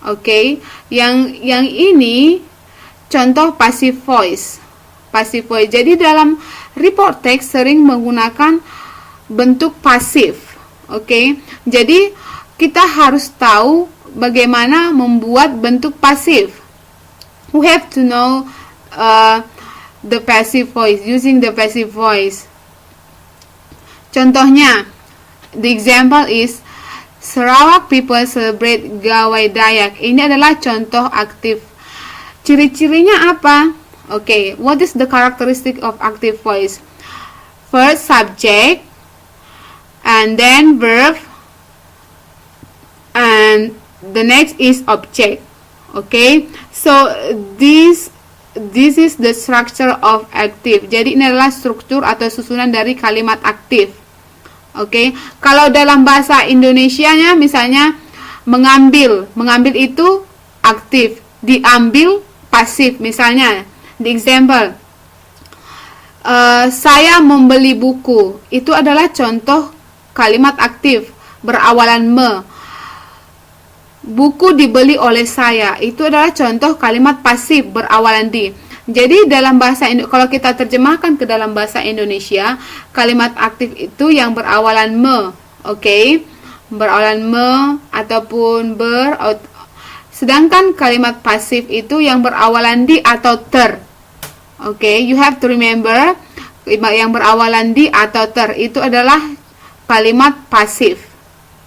Okay, yang ini contoh passive voice. Passive voice. Jadi dalam report text sering menggunakan bentuk pasif. Okay, jadi kita harus tahu bagaimana membuat bentuk pasif. We have to know the passive voice, using the passive voice. Contohnya, the example is Sarawak people celebrate Gawai Dayak. Ini adalah contoh aktif. Ciri-cirinya apa? Okay, what is the characteristic of active voice? First subject, and then verb, and the next is object. Okay, so this is the structure of active. Jadi ini adalah struktur atau susunan dari kalimat aktif. Oke, kalau dalam bahasa Indonesianya misalnya mengambil itu aktif, diambil pasif. Misalnya, the example, saya membeli buku, itu adalah contoh kalimat aktif berawalan me. Buku dibeli oleh saya, itu adalah contoh kalimat pasif berawalan di. Jadi dalam bahasa kalau kita terjemahkan ke dalam bahasa Indonesia, kalimat aktif itu yang berawalan me, okay? Berawalan me ataupun ber. Sedangkan kalimat pasif itu yang berawalan di atau ter. Okay, you have to remember yang berawalan di atau ter itu adalah kalimat pasif.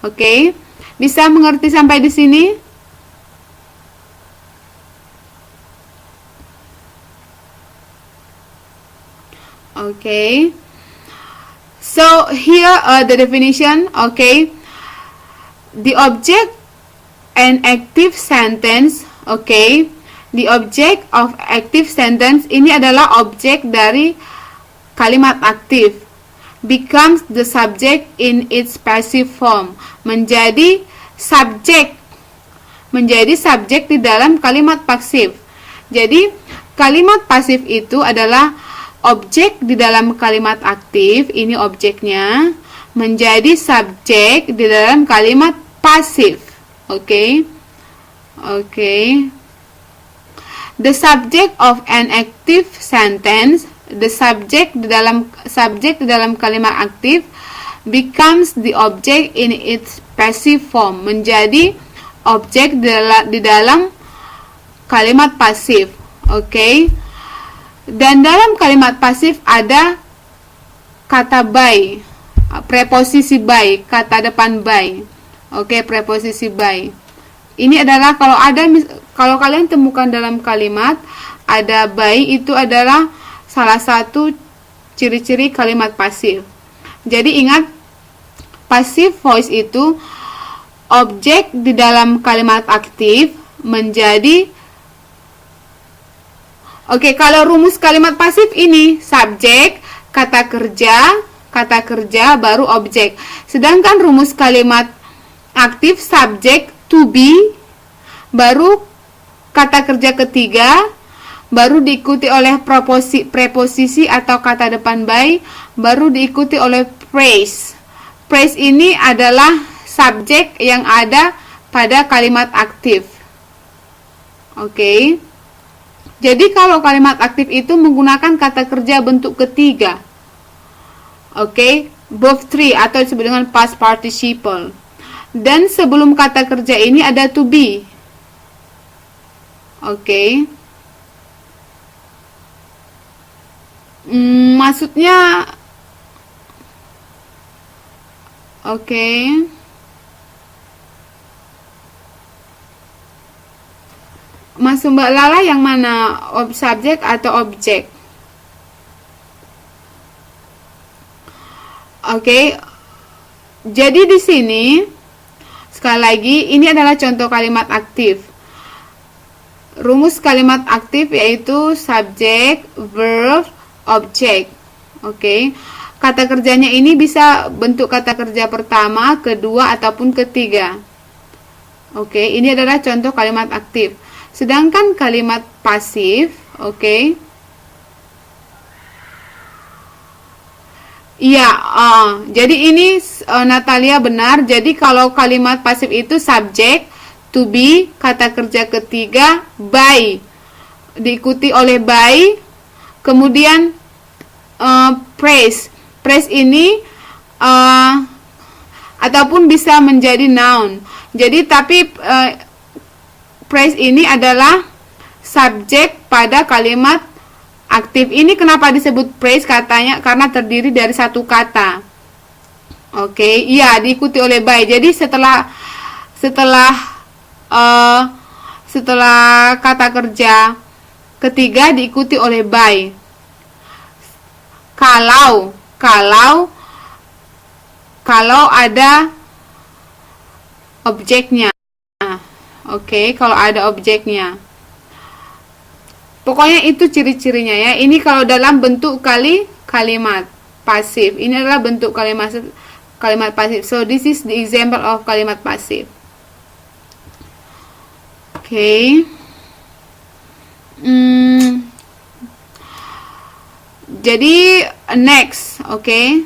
Okay? Bisa mengerti sampai di sini? Okay. So here the definition. Okay. The object and active sentence. Okay. The object of active sentence ini adalah objek dari kalimat aktif. Becomes the subject in its passive form. Menjadi subjek di dalam kalimat pasif. Jadi kalimat pasif itu adalah objek di dalam kalimat aktif, ini objeknya, menjadi subjek di dalam kalimat pasif. Okay? Okay. The subject of an active sentence, the subject di dalam kalimat aktif becomes the object in its passive form, menjadi objek di dalam kalimat pasif. Okay? Dan dalam kalimat pasif ada kata by, preposisi by, kata depan by. Okay, preposisi by. Ini adalah kalau kalian temukan dalam kalimat ada by, itu adalah salah satu ciri-ciri kalimat pasif. Jadi ingat, passive voice itu objek di dalam kalimat aktif menjadi. Oke, kalau rumus kalimat pasif ini subjek, kata kerja baru objek. Sedangkan rumus kalimat aktif subjek to be, baru kata kerja ketiga, baru diikuti oleh preposisi atau kata depan by, baru diikuti oleh phrase. praise ini adalah subjek yang ada pada kalimat aktif. Oke. Jadi kalau kalimat aktif itu menggunakan kata kerja bentuk ketiga. Oke, both three atau disebut dengan past participle. Dan sebelum kata kerja ini ada to be. Oke. Maksudnya oke. Maksud Mbak Lala yang mana? Subjek atau objek? Oke. Jadi di sini sekali lagi ini adalah contoh kalimat aktif. Rumus kalimat aktif yaitu subjek, verb, objek. Oke. Kata kerjanya ini bisa bentuk kata kerja pertama, kedua, ataupun ketiga. Oke, ini adalah contoh kalimat aktif. Sedangkan kalimat pasif, oke. Iya, jadi ini Natalia benar. Jadi kalau kalimat pasif itu subjek, to be, kata kerja ketiga, by, diikuti oleh by, kemudian praise. Praise ini ataupun bisa menjadi noun. Jadi tapi praise ini adalah subjek pada kalimat aktif. Ini kenapa disebut praise katanya? Karena terdiri dari satu kata. Oke, iya diikuti oleh by. Jadi setelah kata kerja ketiga diikuti oleh by. Kalau ada objeknya. Oke, kalau ada objeknya. Pokoknya itu ciri-cirinya ya. Ini kalau dalam bentuk kalimat pasif. Ini adalah bentuk kalimat pasif. So this is the example of kalimat pasif. Oke. Jadi next, oke.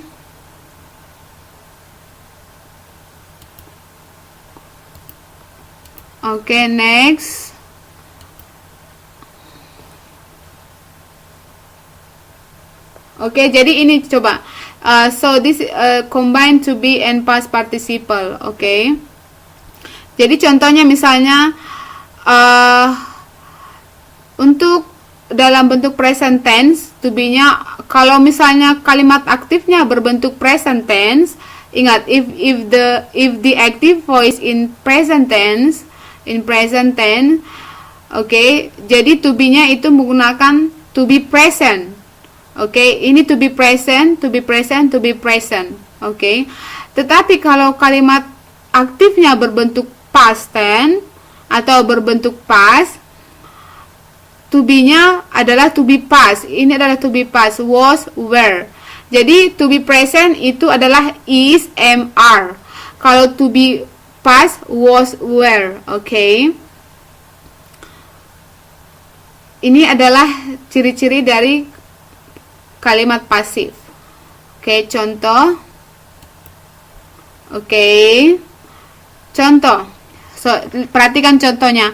Oke, next. Oke, jadi ini coba. So this combine to be and past participle. Oke. Jadi contohnya misalnya untuk dalam bentuk present tense, to be-nya kalau misalnya kalimat aktifnya berbentuk present tense, ingat if the active voice in present tense, oke, jadi to be-nya itu menggunakan to be present. Oke, ini to be present. Oke. Tetapi kalau kalimat aktifnya berbentuk past tense atau berbentuk past, to be-nya adalah to be past. Ini adalah to be past, was, were. Jadi to be present itu adalah is, am, are. Kalau to be past, was, were. Oke. Ini adalah ciri-ciri dari kalimat pasif. Oke, contoh. Oke. Contoh. So, perhatikan contohnya.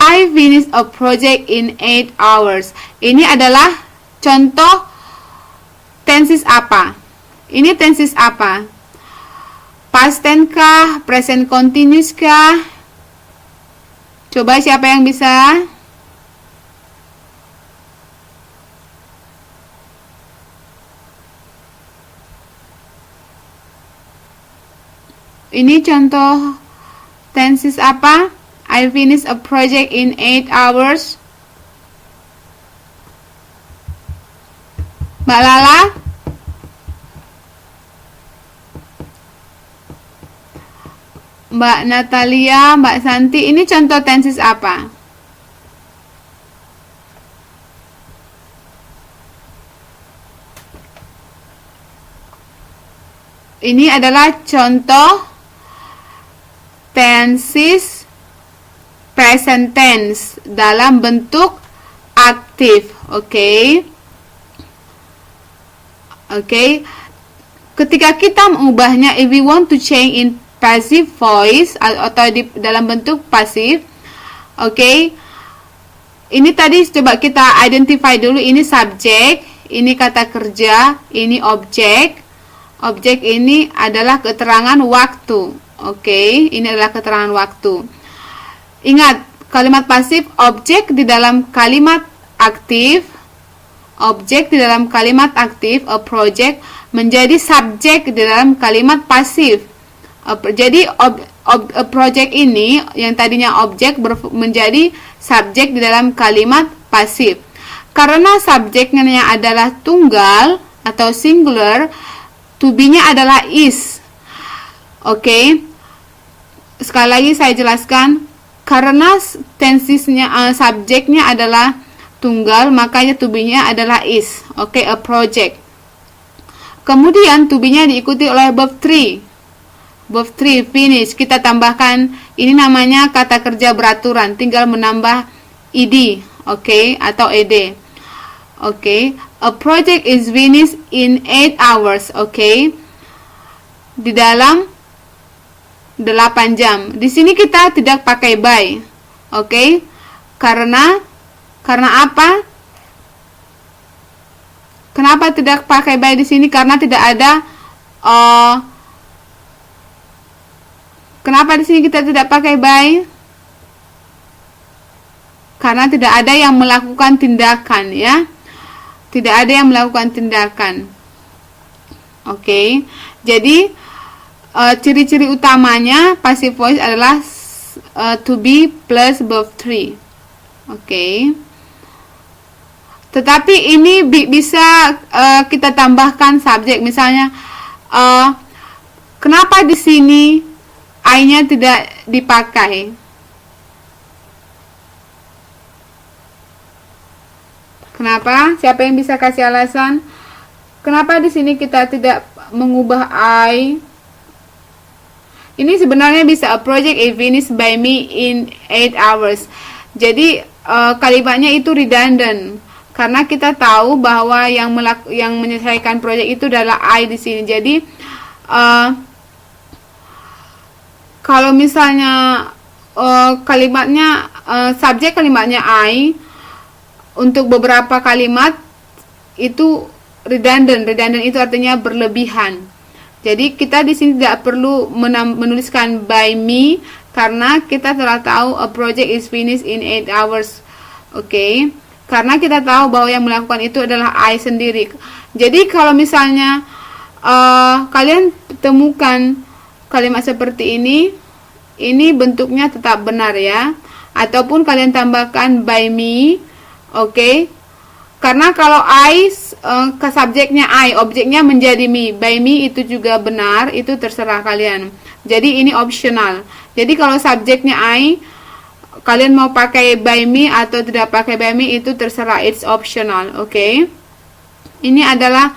I finished a project in 8 hours. Ini adalah contoh tenses apa? Ini tenses apa? Past tense kah? Present continuous kah? Coba siapa yang bisa? Ini contoh tenses apa? I finished a project in 8 hours. Mbak Lala? Mbak Natalia, Mbak Santi, ini contoh tenses apa? Ini adalah contoh tenses present tense dalam bentuk aktif. Oke. ketika kita mengubahnya, if we want to change in passive voice atau dalam bentuk pasif, oke. Ini tadi coba kita identify dulu, ini subjek, ini kata kerja, ini objek. Objek ini adalah keterangan waktu. Oke, ini adalah keterangan waktu. Ingat, kalimat pasif objek di dalam kalimat aktif. Objek di dalam kalimat aktif, a project, menjadi subjek di dalam kalimat pasif. Jadi a project ini yang tadinya objek menjadi subjek di dalam kalimat pasif. Karena subjeknya adalah tunggal atau singular, to be-nya adalah is. Oke. Sekali lagi saya jelaskan, karena tensesnya subjeknya adalah tunggal, makanya to be-nya adalah is. Oke, a project. Kemudian to be-nya diikuti oleh verb 3. Verb 3 finish. Kita tambahkan, ini namanya kata kerja beraturan, tinggal menambah ed, oke, atau ed. Oke, a project is finished in 8 hours, oke. Di dalam 8 jam. Di sini kita tidak pakai by. Oke. Karena apa? Kenapa tidak pakai by di sini? Karena tidak ada kenapa di sini kita tidak pakai by? Karena tidak ada yang melakukan tindakan, ya. Tidak ada yang melakukan tindakan. Oke. Jadi ciri-ciri utamanya passive voice adalah to be plus verb 3. Oke. Tetapi ini bisa kita tambahkan subjek. Misalnya, kenapa di sini I-nya tidak dipakai? Kenapa? Siapa yang bisa kasih alasan? Kenapa di sini kita tidak mengubah I? Ini sebenarnya bisa, a project is finished by me in 8 hours. Jadi kalimatnya itu redundant. Karena kita tahu bahwa yang menyelesaikan proyek itu adalah I di sini. Jadi kalau misalnya kalimatnya subjek kalimatnya I, untuk beberapa kalimat itu redundant. Redundant itu artinya berlebihan. Jadi kita di sini tidak perlu menuliskan by me karena kita telah tahu a project is finished in 8 hours. Oke. Karena kita tahu bahwa yang melakukan itu adalah I sendiri. Jadi kalau misalnya kalian temukan kalimat seperti ini bentuknya tetap benar, ya. Ataupun kalian tambahkan by me, oke. Karena kalau I ke subjeknya I, objeknya menjadi me, by me itu juga benar, itu terserah kalian. Jadi ini optional. Jadi kalau subjeknya I, kalian mau pakai by me atau tidak pakai by me itu terserah, it's optional, oke. Ini adalah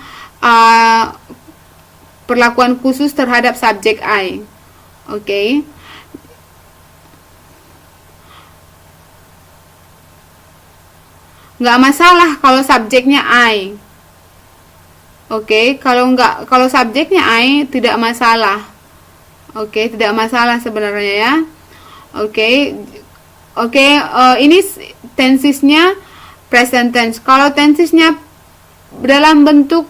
perlakuan khusus terhadap subjek I, oke. Nggak masalah kalau subjeknya I, oke. Kalau subjeknya I tidak masalah, oke, tidak masalah sebenarnya, ya, oke. Ini tensesnya present tense. Kalau tensesnya dalam bentuk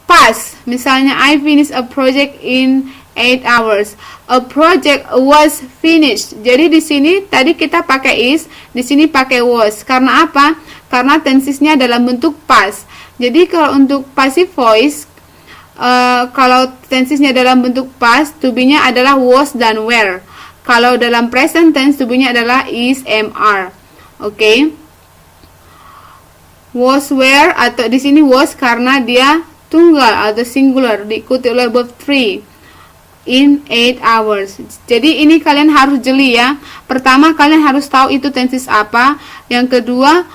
past, misalnya I finished a project in 8 hours. A project was finished. Jadi di sini tadi kita pakai is, di sini pakai was. Karena apa? Karena tensesnya dalam bentuk past. Jadi kalau untuk passive voice, kalau tensesnya dalam bentuk past, to be-nya adalah was dan were. Kalau dalam present tense, to be-nya adalah is, am, are. Oke. Was, were, atau di sini was karena dia tunggal atau singular, diikuti oleh verb 3 in 8 hours. Jadi ini kalian harus jeli, ya. Pertama, kalian harus tahu itu tenses apa. Yang kedua,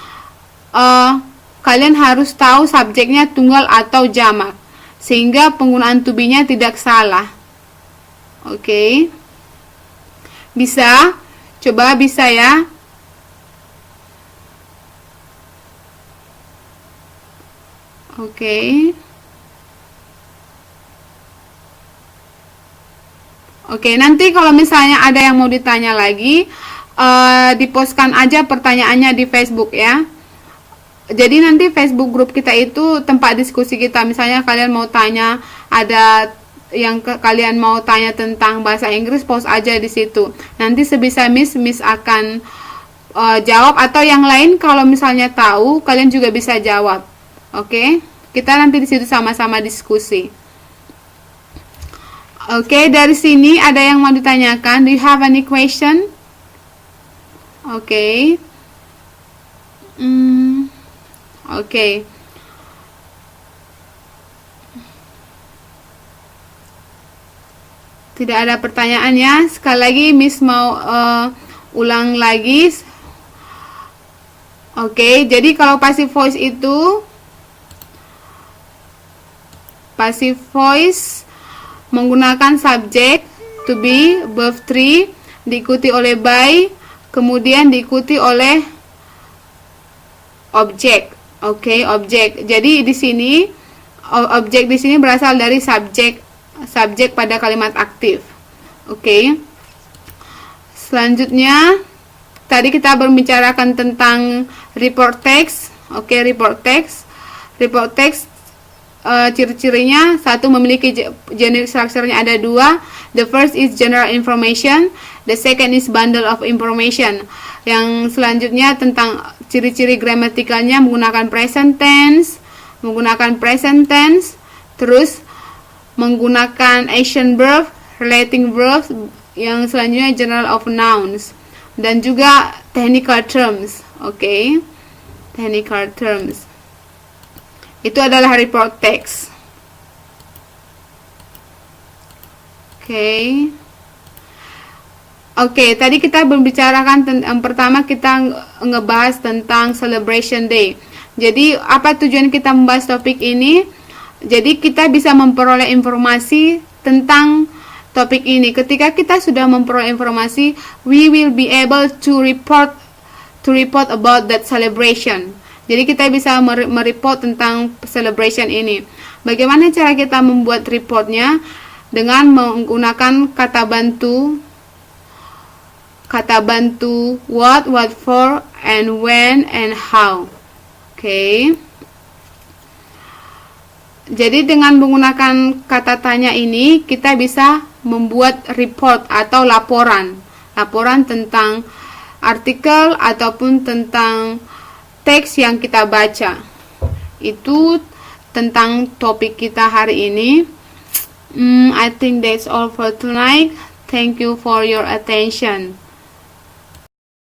kalian harus tahu subjeknya tunggal atau jamak, sehingga penggunaan to be-nya tidak salah. Oke. Bisa? Coba bisa, ya. Oke. Oke, nanti kalau misalnya ada yang mau ditanya lagi, dipostkan aja pertanyaannya di Facebook ya. Jadi nanti Facebook grup kita itu tempat diskusi kita. Misalnya kalian mau tanya, ada yang kalian mau tanya tentang bahasa Inggris, post aja di situ. Nanti sebisa Miss akan jawab, atau yang lain kalau misalnya tahu, kalian juga bisa jawab. Oke, kita nanti di situ sama-sama diskusi. Oke, dari sini ada yang mau ditanyakan? Do you have any question? Oke. Oke. Tidak ada pertanyaan ya. Sekali lagi Miss mau ulang lagi. Oke, jadi kalau passive voice itu passive voice menggunakan subjek to be, verb 3, diikuti oleh by, kemudian diikuti oleh objek. Oke, objek. Jadi di sini objek di sini berasal dari subjek pada kalimat aktif. Oke. Selanjutnya tadi kita membicarakan tentang report text. Oke, report text. Report text ciri-cirinya, satu, memiliki generic structure-nya ada dua. The first is general information, the second is bundle of information. Yang selanjutnya tentang ciri-ciri gramatikalnya, menggunakan present tense, terus menggunakan action verb, relating verbs. Yang selanjutnya general of nouns, dan juga technical terms. Oke, technical terms. Itu adalah report text. Oke, tadi kita membicarakan yang pertama kita ngebahas tentang celebration day. Jadi apa tujuan kita membahas topik ini? Jadi kita bisa memperoleh informasi tentang topik ini. Ketika kita sudah memperoleh informasi, we will be able to report about that celebration. Jadi kita bisa mereport tentang celebration ini. Bagaimana cara kita membuat reportnya? Dengan menggunakan kata bantu what for, and when, and how. Oke. Jadi dengan menggunakan kata tanya ini, kita bisa membuat report atau laporan tentang artikel ataupun tentang teks yang kita baca. Itu tentang topik kita hari ini. I think that's all for tonight. Thank you for your attention.